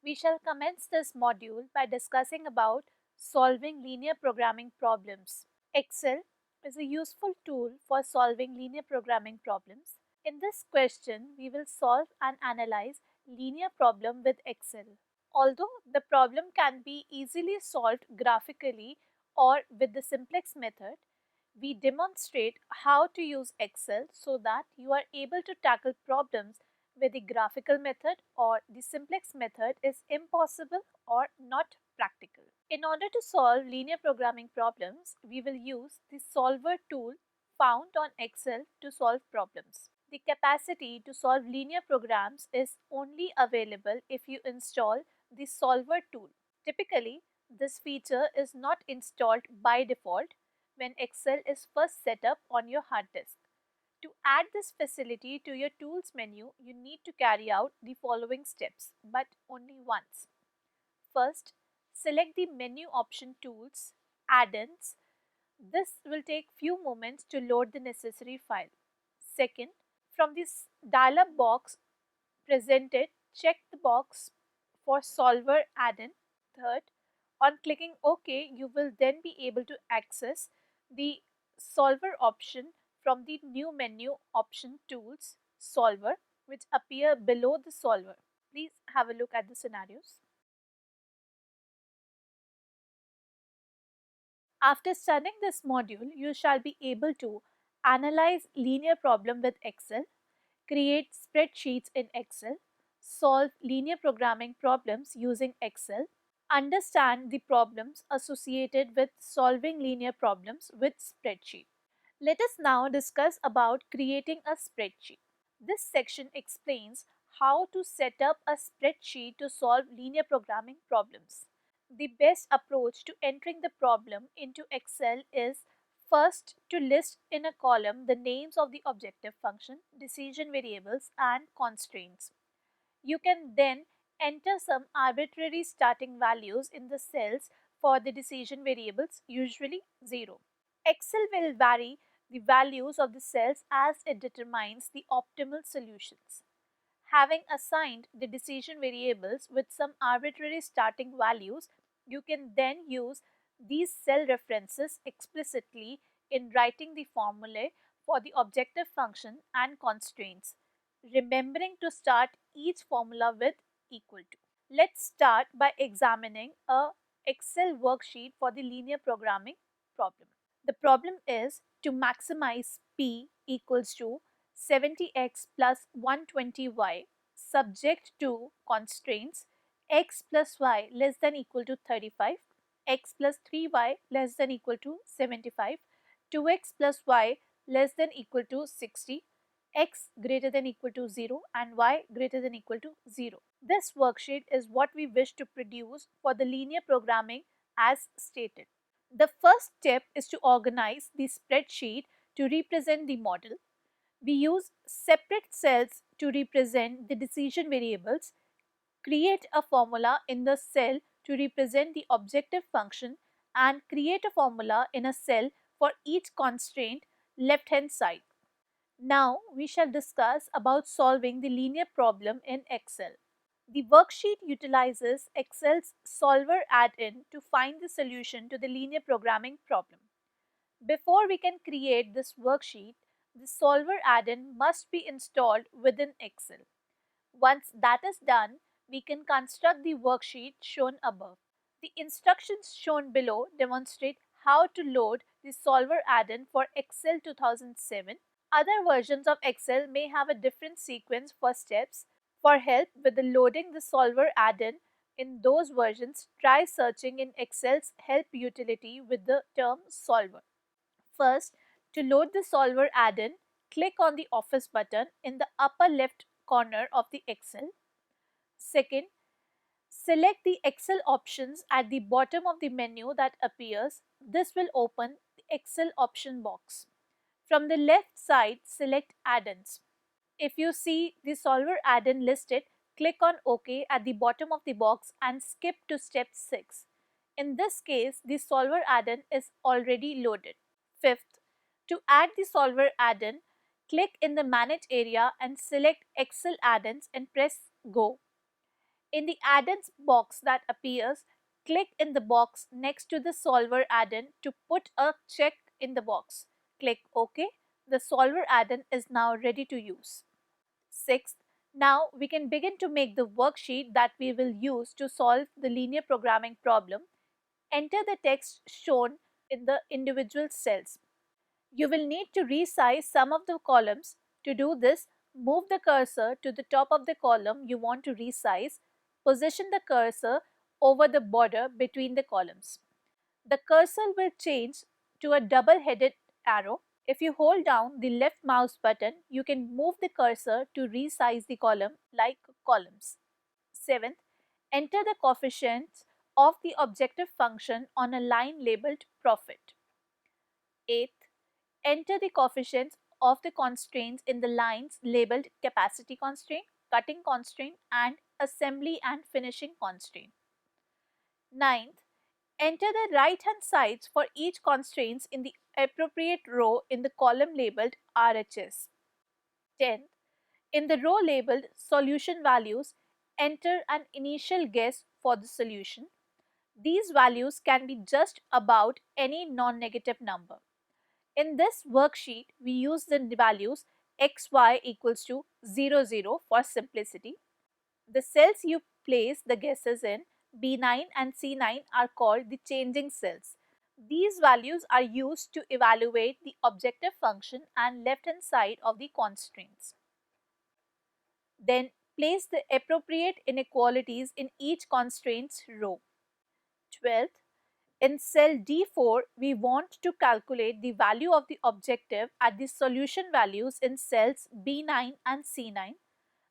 We shall commence this module by discussing about solving linear programming problems. Excel is a useful tool for solving linear programming problems. In this question, we will solve and analyze linear problem with Excel. Although the problem can be easily solved graphically or with the simplex method, we demonstrate how to use Excel so that you are able to tackle problems where the graphical method or the simplex method is impossible or not practical. In order to solve linear programming problems, we will use the solver tool found on Excel to solve problems. The capacity to solve linear programs is only available if you install the solver tool. Typically, this feature is not installed by default when Excel is first set up on your hard disk. To add this facility to your Tools menu, you need to carry out the following steps, but only once. First, select the menu option Tools, Add-ins. This will take few moments to load the necessary file. Second, from this dialog box presented, check the box for Solver add-in. Third, on clicking OK, you will then be able to access the Solver option from the new menu option Tools, Solver, which appear below the Solver. Please have a look at the scenarios. After studying this module, you shall be able to analyze linear problem with Excel, create spreadsheets in Excel, solve linear programming problems using Excel, understand the problems associated with solving linear problems with spreadsheet. Let us now discuss about creating a spreadsheet. This section explains how to set up a spreadsheet to solve linear programming problems. The best approach to entering the problem into Excel is first to list in a column the names of the objective function, decision variables and constraints. You can then enter some arbitrary starting values in the cells for the decision variables, usually 0. Excel will vary the values of the cells as it determines the optimal solutions. Having assigned the decision variables with some arbitrary starting values, you can then use these cell references explicitly in writing the formulae for the objective function and constraints, remembering to start each formula with equal to. Let's start by examining a Excel worksheet for the linear programming problem. The problem is to maximize p equals to 70x plus 120y subject to constraints x plus y less than equal to 35, x plus 3y less than equal to 75, 2x plus y less than equal to 60, x greater than equal to 0 and y greater than equal to 0. This worksheet is what we wish to produce for the linear programming as stated. The first step is to organize the spreadsheet to represent the model. We use separate cells to represent the decision variables, create a formula in the cell to represent the objective function, and create a formula in a cell for each constraint left hand side. Now we shall discuss about solving the linear problem in Excel. The worksheet utilizes Excel's Solver add-in to find the solution to the linear programming problem. Before we can create this worksheet, the Solver add-in must be installed within Excel. Once that is done, we can construct the worksheet shown above. The instructions shown below demonstrate how to load the Solver add-in for Excel 2007. Other versions of Excel may have a different sequence for steps. For help with the loading the Solver add-in in those versions, try searching in Excel's help utility with the term Solver. First, to load the Solver add-in, click on the Office button in the upper left corner of the Excel. Second, select the Excel options at the bottom of the menu that appears. This will open the Excel option box. From the left side, select Add-ins. If you see the Solver add-in listed, click on OK at the bottom of the box and skip to step 6. In this case, the Solver add-in is already loaded. Fifth, to add the Solver add-in, click in the Manage area and select Excel add-ins and press Go. In the addends box that appears, click in the box next to the solver add-in to put a check in the box. Click OK. The solver add-in is now ready to use. Sixth, now we can begin to make the worksheet that we will use to solve the linear programming problem. Enter the text shown in the individual cells. You will need to resize some of the columns. To do this, move the cursor to the top of the column you want to resize. Position the cursor over the border between the columns. The cursor will change to a double-headed arrow. If you hold down the left mouse button, you can move the cursor to resize the column like columns. Seventh, enter the coefficients of the objective function on a line labeled profit. Eighth, enter the coefficients of the constraints in the lines labeled capacity constraint, cutting constraint, and assembly and finishing constraint. Ninth, enter the right-hand sides for each constraints in the appropriate row in the column labeled RHS. 10th, in the row labeled solution values, enter an initial guess for the solution. These values can be just about any non-negative number. In this worksheet, we use the values xy equals to 0, 0 for simplicity. The cells you place the guesses in, B9 and C9, are called the changing cells. These values are used to evaluate the objective function and left-hand side of the constraints. Then place the appropriate inequalities in each constraints row. 12th, in cell D4, we want to calculate the value of the objective at the solution values in cells B9 and C9.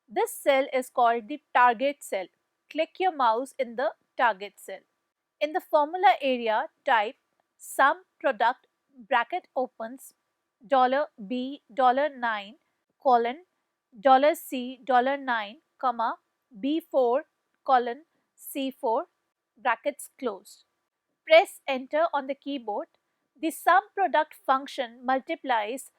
This cell is called the target cell. Click your mouse in the target cell. In the formula area, type sum product bracket opens $B $9 colon $C $9 comma B4 colon C4 brackets closed. Press enter on the keyboard. The sum product function multiplies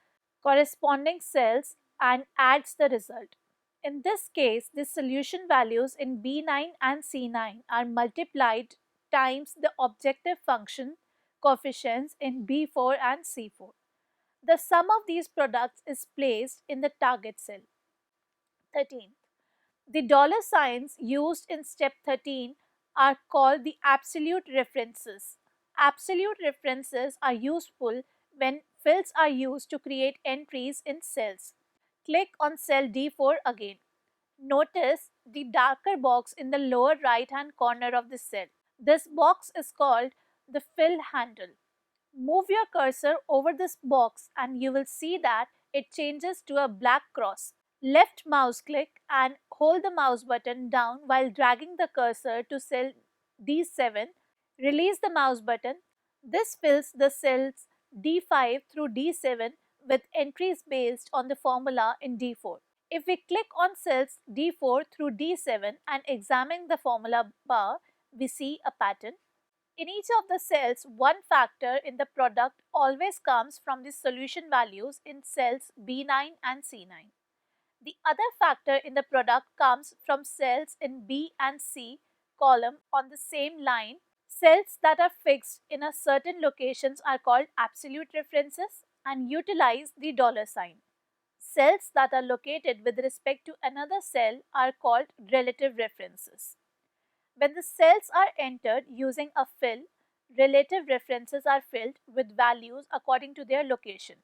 corresponding cells and adds the result. In this case, the solution values in B9 and C9 are multiplied times the objective function coefficients in B4 and C4. The sum of these products is placed in the target cell. 13. The dollar signs used in step 13 are called the absolute references. Absolute references are useful when fills are used to create entries in cells. Click on cell D4 again. Notice the darker box in the lower right hand corner of the cell. This box is called the fill handle. Move your cursor over this box and you will see that it changes to a black cross. Left mouse click and hold the mouse button down while dragging the cursor to cell D7. Release the mouse button. This fills the cells D5 through D7 with entries based on the formula in D4. If we click on cells D4 through D7 and examine the formula bar, we see a pattern. In each of the cells, one factor in the product always comes from the solution values in cells B9 and C9. The other factor in the product comes from cells in B and C column on the same line. Cells that are fixed in a certain locations are called absolute references and utilize the dollar sign. Cells that are located with respect to another cell are called relative references. When the cells are entered using a fill, relative references are filled with values according to their location.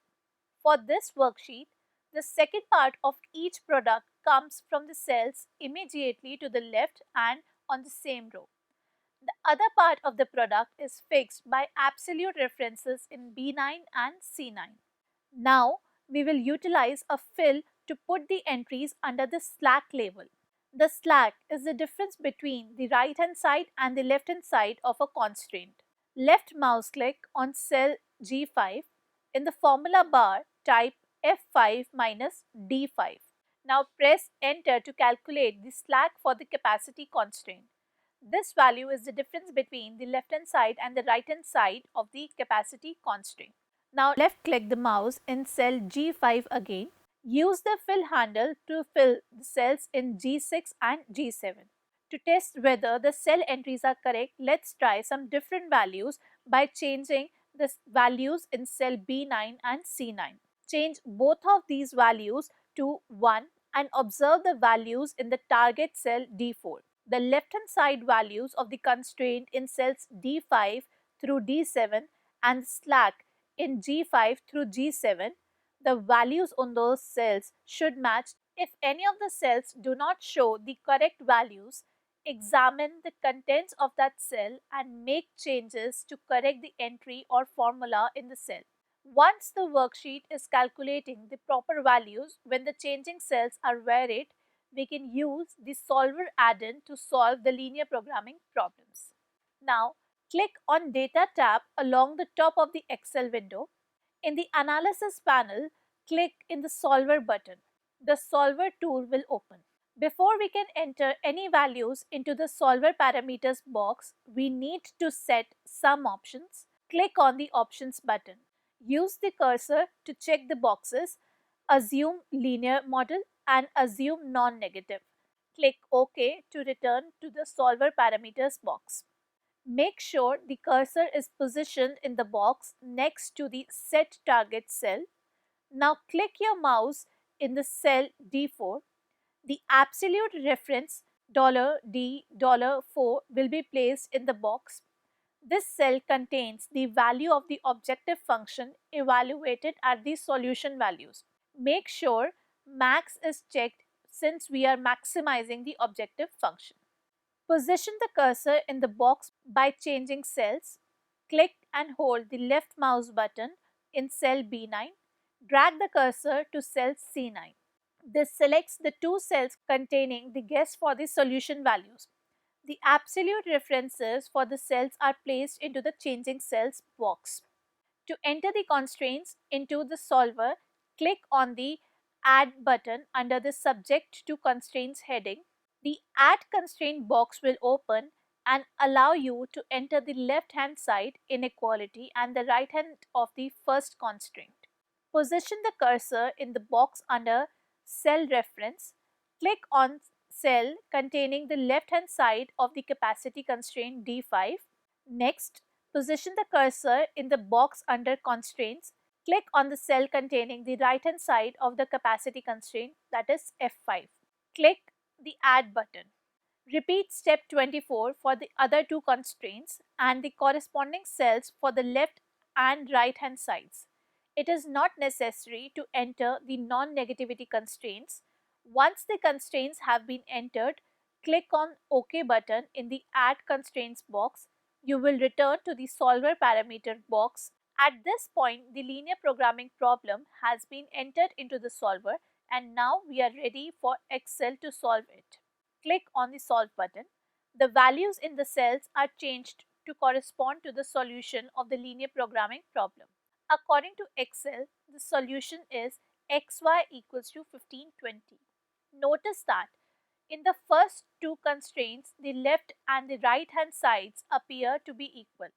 For this worksheet, the second part of each product comes from the cells immediately to the left and on the same row. The other part of the product is fixed by absolute references in B9 and C9. Now, we will utilize a fill to put the entries under the slack label. The slack is the difference between the right hand side and the left hand side of a constraint. Left mouse click on cell G5. In the formula bar, type F5 minus D5. Now press enter to calculate the slack for the capacity constraint. This value is the difference between the left hand side and the right hand side of the capacity constraint. Now left click the mouse in cell G5 again. Use the fill handle to fill the cells in G6 and G7. To test whether the cell entries are correct, let's try some different values by changing the values in cell B9 and C9. Change both of these values to 1 and observe the values in the target cell D4. The left-hand side values of the constraint in cells D5 through D7 and slack in G5 through G7, the values on those cells should match. If any of the cells do not show the correct values, examine the contents of that cell and make changes to correct the entry or formula in the cell. Once the worksheet is calculating the proper values when the changing cells are varied, we can use the solver add-in to solve the linear programming problems. Now, click on Data tab along the top of the Excel window. In the Analysis panel, click in the Solver button. The Solver tool will open. Before we can enter any values into the Solver parameters box, we need to set some options. Click on the Options button. Use the cursor to check the boxes Assume Linear Model and Assume Non-Negative. Click OK to return to the Solver parameters box. Make sure the cursor is positioned in the box next to the Set Target cell. Now click your mouse in the cell D4. The absolute reference $D$4 will be placed in the box. This cell contains the value of the objective function evaluated at the solution values. Make sure max is checked since we are maximizing the objective function. Position the cursor in the box by changing cells. Click and hold the left mouse button in cell B9. Drag the cursor to cell C9. This selects the two cells containing the guess for the solution values. The absolute references for the cells are placed into the changing cells box. To enter the constraints into the solver, click on the Add button under the Subject to Constraints heading. The Add Constraint box will open and allow you to enter the left-hand side inequality and the right hand of the first constraint. Position the cursor in the box under Cell Reference. Click on cell containing the left-hand side of the capacity constraint D5. Next, position the cursor in the box under Constraints. Click on the cell containing the right-hand side of the capacity constraint, that is F5. Click the Add button. Repeat step 24 for the other two constraints and the corresponding cells for the left and right hand sides. It is not necessary to enter the non-negativity constraints. Once the constraints have been entered, click on OK button in the Add Constraints box. You will return to the Solver parameter box. At this point, the linear programming problem has been entered into the solver and now we are ready for Excel to solve it. Click on the Solve button. The values in the cells are changed to correspond to the solution of the linear programming problem. According to Excel, the solution is xy equals to 1520. Notice that in the first two constraints, the left and the right hand sides appear to be equal,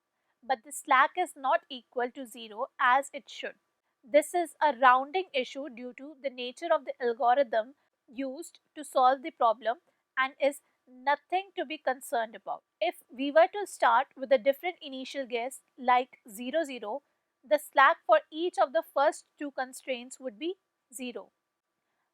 but the slack is not equal to 0 as it should. This is a rounding issue due to the nature of the algorithm used to solve the problem and is nothing to be concerned about. If we were to start with a different initial guess like 0, 0, the slack for each of the first two constraints would be 0.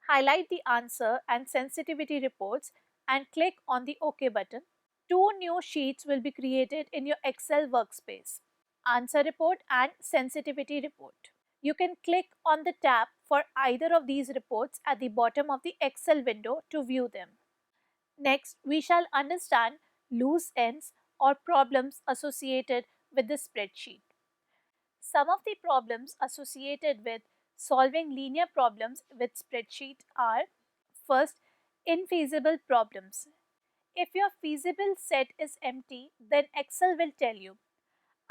Highlight the answer and sensitivity reports and click on the OK button. Two new sheets will be created in your Excel workspace, Answer Report and Sensitivity Report. You can click on the tab for either of these reports at the bottom of the Excel window to view them. Next, we shall understand loose ends or problems associated with the spreadsheet. Some of the problems associated with solving linear problems with spreadsheet are: first, infeasible problems. If your feasible set is empty, then Excel will tell you.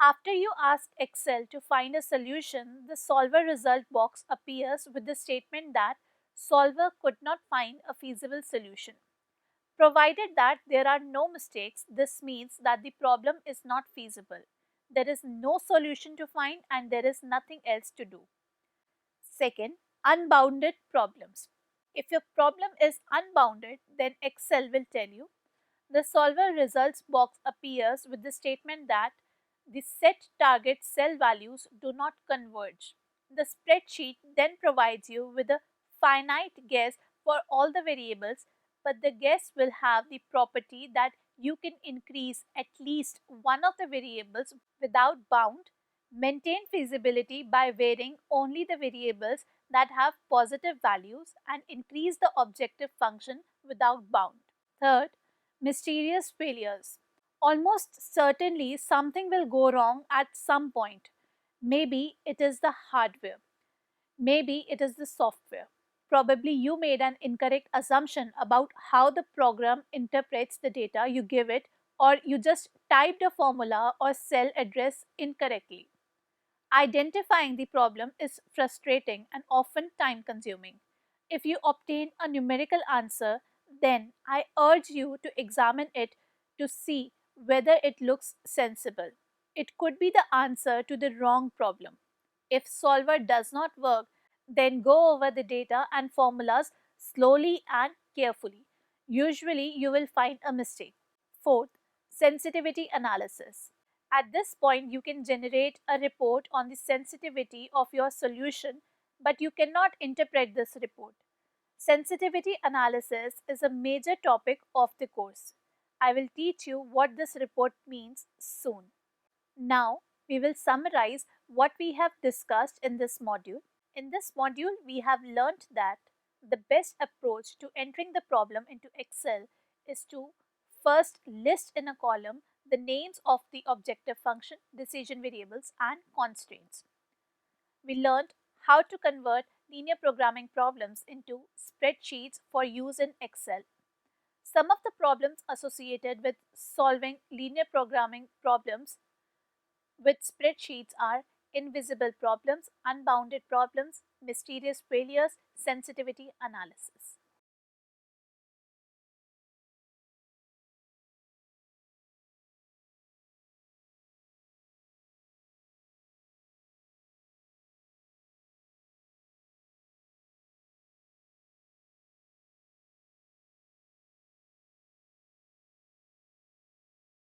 After you ask Excel to find a solution, the solver result box appears with the statement that solver could not find a feasible solution. Provided that there are no mistakes, this means that the problem is not feasible. There is no solution to find and there is nothing else to do. Second, unbounded problems. If your problem is unbounded, then Excel will tell you The solver results box appears with the statement that the set target cell values do not converge. The spreadsheet then provides you with a finite guess for all the variables, but the guess will have the property that you can increase at least one of the variables without bound, maintain feasibility by varying only the variables that have positive values, and increase the objective function without bound. Third, mysterious failures. Almost certainly something will go wrong at some point. Maybe it is the hardware, maybe it is the software. Probably you made an incorrect assumption about how the program interprets the data you give it, or you just typed a formula or cell address incorrectly. Identifying the problem is frustrating and often time consuming. If you obtain a numerical answer, then I urge you to examine it to see whether it looks sensible. It could be the answer to the wrong problem. If solver does not work, then go over the data and formulas slowly and carefully. Usually you will find a mistake. Fourth, sensitivity analysis. At this point, you can generate a report on the sensitivity of your solution, but you cannot interpret this report. Sensitivity analysis is a major topic of the course. I will teach you what this report means soon. Now, we will summarize what we have discussed in this module. In this module, we have learnt that the best approach to entering the problem into Excel is to first list in a column the names of the objective function, decision variables, and constraints. We learned how to convert linear programming problems into spreadsheets for use in Excel. Some of the problems associated with solving linear programming problems with spreadsheets are invisible problems, unbounded problems, mysterious failures, sensitivity analysis.